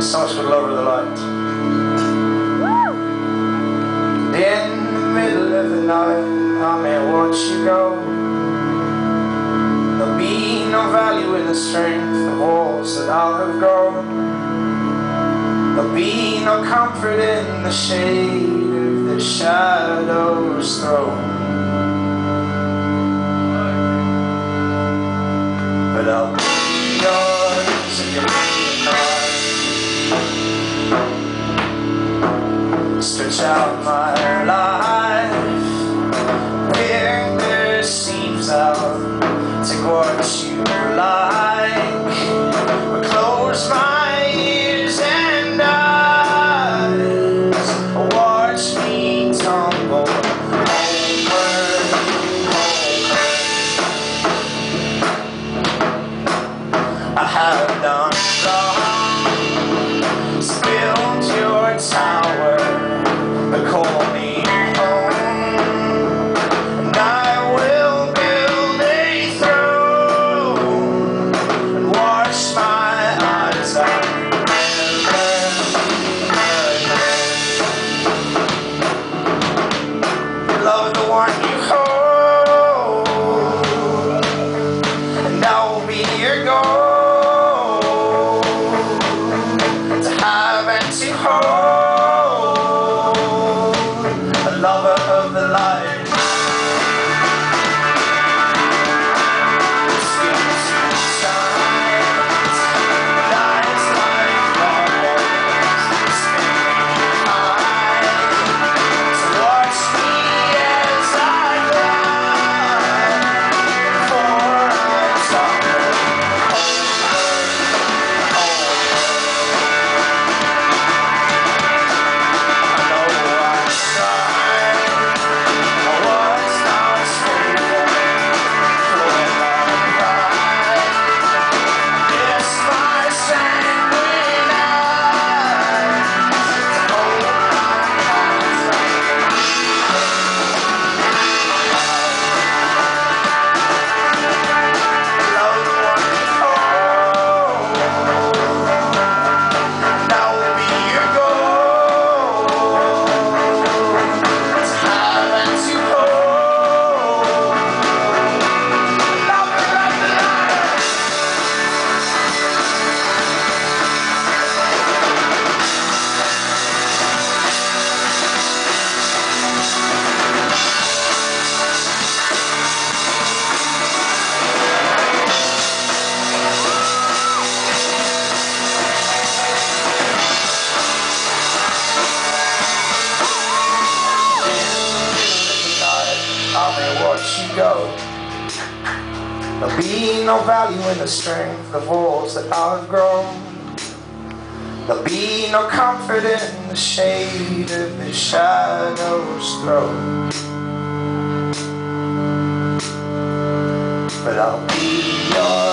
So much for the love of the light. In the middle of the night, I may watch you go. There'll be no value in the strength of walls that I'll have grown. There'll be no comfort in the shade of the shadow's throne. But I'll be yours if you leave me. Stretch out my life, pick the seams out, take what you like, but close my ears and eyes, watch me tumble homeward, homeward. I have done wrong, spilled your tower, but call me home, and I will build a throne and wash my eyes out. Love the one you hold, and I will be your goal, to have and to hold. Lover of the light. Watch you go. There'll be no value in the strength of walls that I've grown. There'll be no comfort in the shade of the shadow's throne. But I'll be yours.